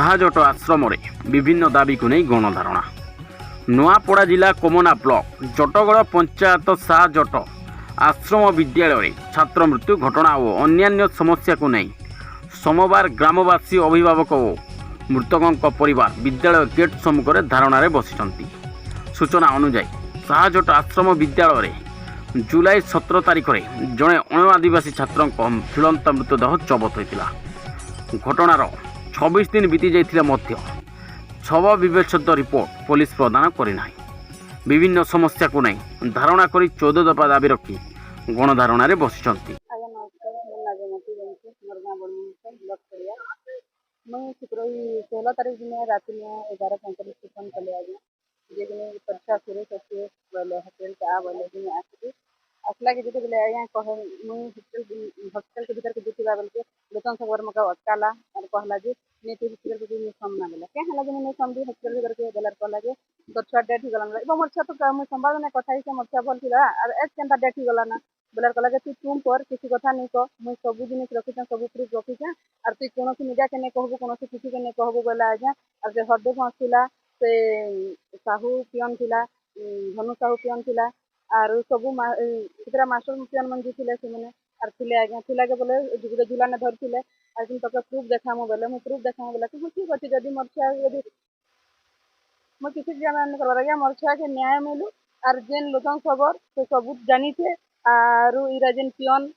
साहाजट आश्रम विभिन्न दाबी को नहीं गणधारणा। नुआपड़ा जिला कोमना ब्लॉक जटगड़ पंचायत साहाजट आश्रम विद्यालय छात्र मृत्यु घटना और अन्यान्य समस्या को नहीं सोमवार ग्रामवासी अभिभावक और मृतकों परिवार विद्यालय गेट सम्मुखें धारणा बसिଛନ୍ତି। सूचना अनुसार साहाजट आश्रम विद्यालय जुलाई 17 तारिख में जड़े अण आदिवासी छात्रों झुलंत मृतदेह जबत होता। घटनार 26 दिन बीती जाइए छव विवेचद रिपोर्ट पुलिस प्रदान करना। विभिन्न समस्या को नहीं धारणा कर 14 दफा दाबी रखी गणधारणा बसिଛନ୍ତି। मुझे शुक्र 16 तारीख दिन रात में 11:45 फोन कले आज जे दिन परीक्षा शुरू करते बोले होटल के आ बोले दिन आसला के जते बोले आया कह मुई हॉस्टल के भीतर के दिखिबा बोल के लोचन सबर मका अटकाला और कहला जे ने ते हॉस्टल के नहीं सामना बोला के हला जे ने समझी हॉस्टल भीतर के बोलर कहला जे तो छुआ डेट ही गलन एबो मोर छुआ तो मुई संवाद ने कथा ही से मोर छुआ बोल थिला और एक केनता डेट ही गला ना बोलर कहला जे तू पर किसी कथा नहीं कह मुई सब जिनिस रखि छ सब प्रूफ रखि छ और तू कोनोसी निजा के ने कहबो कोनोसी किसी के ने कहबो बोला आजा और जे हरदे पहुंचला से साहू पियन थिला धनु साहू पियन थिला और सब कितरा मास्टर पियन मन जी थिले से माने और थिले आज्ञा थिला के बोले गुडे झुला ने धरथिले आज तुम तक प्रूफ देखामो बोले मु प्रूफ देखामो बोला कि ठीक अछि जदी मोर छुआ यदि मु किसी जमान करबार आज्ञा मोर छुआ के न्याय मिलु और जेन लोचन खबर से सब जानी थे और इरा जेन पियन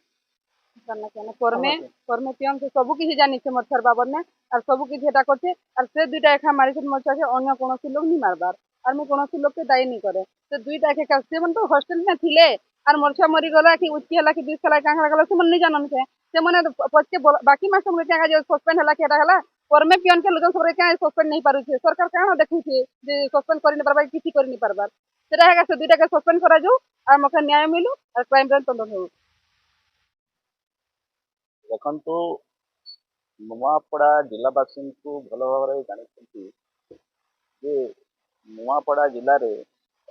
करना कहना परमे पियन से सब किसी जानी थे मोर छुआ बाबर ने और सब किसी हेटा करथे और से दुईटा एखा मारी मोर छुआ के अन्य कोनोसी लोग नहीं मारबार और मैं कोनोसी लोग के दायी नहीं करे से दुईटा एके का से मन तो हॉस्टल में थिले और मोर छुआ मरी गला कि उच्ची हला कि 20 कला कांगला गला से मन नहीं जानन से मने पछ के बाकी मास्टर में क्या जो सस्पेंड हला केटा हला परमे पियन के लोगन सब क्या सस्पेंड नहीं पारु छे सरकार काना देखु छे जे सस्पेंड करि नहीं पारबा किसी करि नहीं पारबा सेटा हेगा से दुईटा के सस्पेंड करा जाऊ और मके न्याय मिलु और क्राइम ब्रांच तंद हो। देखु नुआपड़ा जिलावासी को भल भाव जानी जे नुआपड़ा जिले में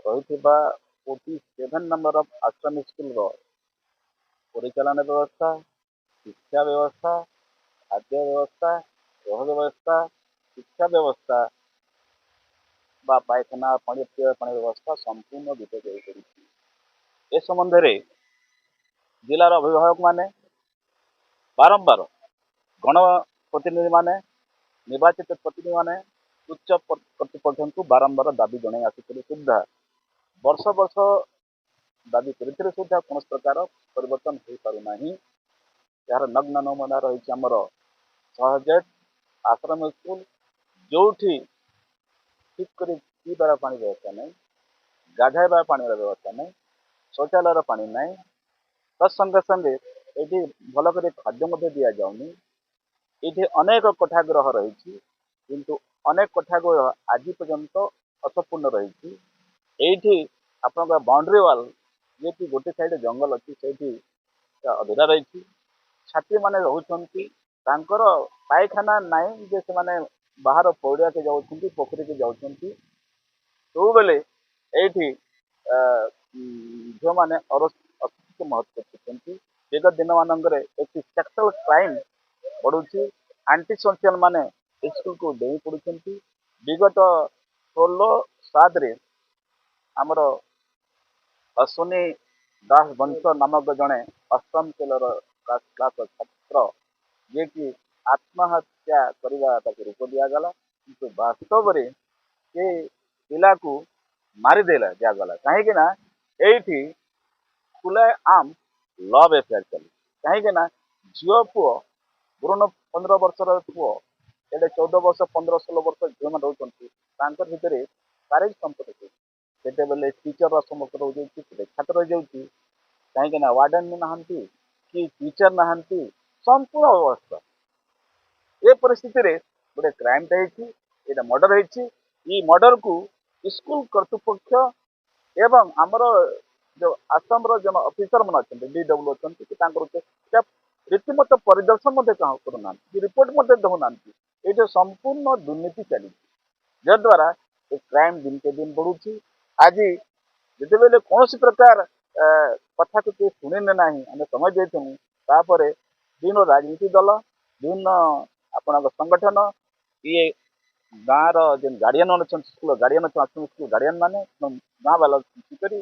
रही 47 नंबर ऑफ आश्रम स्कूल परिचालन व्यवस्था शिक्षा व्यवस्था खाद्य व्यवस्था गृह व्यवस्था शिक्षा व्यवस्था बा पायखाना पानी पीवा पानी व्यवस्था संपूर्ण विपद ए संबंध में जिलार अभिभावक माने बारंबार गणप्रतिनिधि माने निर्वाचित प्रतिनिधि माने उच्च कर्तृपक्ष को बारंबार दाबी जन आसुले सुधा वर्ष वर्ष दाबी कर सुधा कौन प्रकार परिवर्तन हो पारना यार नग्न नमूना रही आमर सहजेट आश्रम स्कूल जो ठीक कर पीबार पानी व्यवस्था नहीं गाधेबा पानी व्यवस्था नहीं शौचालय पानी नहीं तत्संगे संगे ये भल कर खाद्य दि जाऊनी ये अनेक कोठागृह रही किंतु अनेक कोठागृह आज पर्यंत अर्थपूर्ण रही आप बाउंड्री वाल जे कि गोटे साइड जंगल अच्छी से अधूरा रही छात्री मैंने रोचे पायखाना नाई जे से माने बाहर पौड़िया के जाऊँ पोखरी के जाऊँ सब बेले ये झील मैंने अस्तित्व महत्व विगत दिन मानक एक सेक्सुअल क्राइम बढ़ुची आंटी सोशल माने स्कूल को डेई पड़ुं विगत 16/7 आमर अश्विनी दास वंश नामक जड़े अष्टम केलर क्लास छात्र जे कि आत्महत्या करने रूप दिगला कि वास्तव में ये पिला को मारिदेला दिगला कहीं खुले आम लव एफेयर चली कहीं झील पुओ गुरुन 15 वर्षर पुओ ये 14 वर्ष 15-16 वर्ष झील मैंने रोचे भितर शारीरिक संपर्क से बेले टीचर समस्त रही छात्र रही जाऊँगी कहीं वार्डन नहांती कि टीचर नहांती संपूर्ण अवस्था ये परिस्थिति रे गोटे क्राइम ये मर्डर होती मर्डर को स्कूल कर्तृपक्ष एवं आमर जो आसाम जन ऑफिसर मन अच्छा DW अच्छा रीतिमत परिदर्शन करना रिपोर्ट देना ये संपूर्ण दुर्नीति चली जद्वारा ये क्राइम दिन के दिन बढ़ुची आज जिते बेले कौन प्रकार कथा को किए शुणी ना आम समय देपर विभिन्न राजनीति दल विभिन्न आपण संगठन ये ଗାଁର ଯେନ୍ ଗାର୍ଡିଆନ୍ ମାନେ ଅଛନ୍ତି ସ୍କୁଲ ଗାର୍ଡିଆନ୍ ଅଛନ୍ତି ଆଶ୍ରମ ସ୍କୁଲ ଗାର୍ଡିଆନ୍ ମାନେ ଗାଁ ବାଲା ମିଶିକରି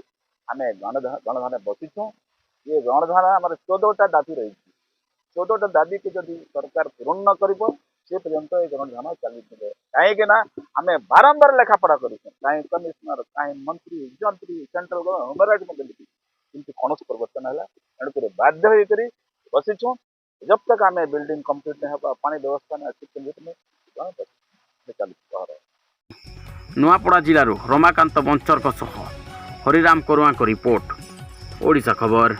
ଆମେ ଗଣଧାରଣା ବସିଛୁ। ଏ ଗଣଧାରଣା ଆମର 14ଟା ଦାବି ରହିଛି। 14ଟା ଦାବିକୁ ଯଦି ସରକାର ପୂରଣ ନ କରିବ ସେ ପର୍ଯ୍ୟନ୍ତ ଏ ଗଣଧାରଣା ଚାଲିଥିବ। କାହିଁକି ନା ଆମେ ବାରମ୍ବାର ଲେଖାପଢା କରିଛୁ, କାହିଁ କମିଶନର, କାହିଁ ମନ୍ତ୍ରୀ, ଯନ୍ତ୍ରୀ, ସେଣ୍ଟ୍ରାଲ ଗଭର୍ଣ୍ଣମେଣ୍ଟ ମଧ୍ୟ ଲେଖିଛୁ, କିନ୍ତୁ କୌଣସି ପରିବର୍ତ୍ତନ ହେଲା। ତେଣୁକରି ବାଧ୍ୟ ହେଇକରି ବସିଛୁ। जब तक आम बिल्डिंग कंप्लीट नहीं होगा, पानी व्यवस्था नहीं चालू। ନୂଆପଡ଼ା ଜିଲ୍ଲାରୁ ରମାକାନ୍ତ ବଞ୍ଚରଙ୍କ ସହ ହରିରାମ କରୁଆଙ୍କ ରିପୋର୍ଟ, ଓଡ଼ିଶା ଖବର।